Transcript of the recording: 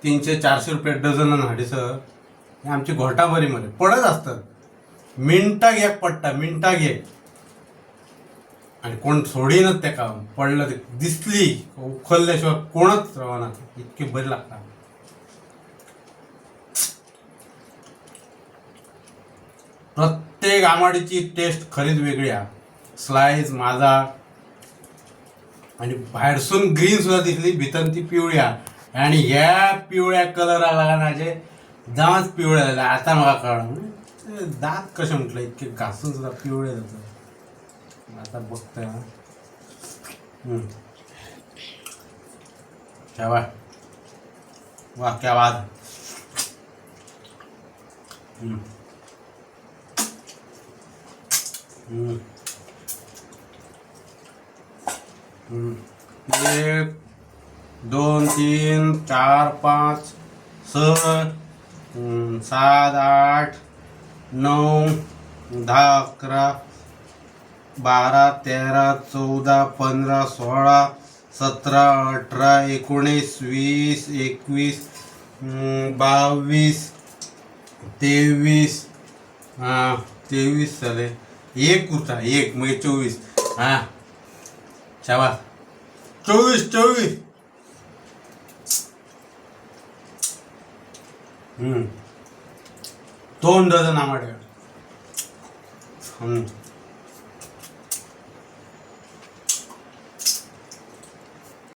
300-400 रुपये डझन हाडीसर हे आमची घोटाभरीमध्ये पडत असतात. मिनटाक एक पडटा, मिनटाक एक, आणि कोण सोडीनच तेका. पडलं ते दिसली उखलल्याशिवाय कोणच रावना, इतकी बरी लागता. प्रत्येक आंबाडीची टेस्ट खरीच वेगळी आहे. स्लाइस माझा, आणि भायरसून ग्रीन सुद्धा दिसली, भितर ती पिवळी आहे. आणि ह्या पिवळ्या कलराक लागनाचे जावंच पिवळे झाले. आता मला कळलं दात कसे म्हटलं इतके घासून सुद्धा पिवळे जातात. आता बघतोय क्या बात, वाह क्या बात. एक 2 3 4 5 6 7 8 9 10 11 12 13 14 15 16 17 18 19 20 21 22 23 23 झाले. एक होता एक म्हणजे 24. हा शाबास, 24. 2 डझन आंबाडे.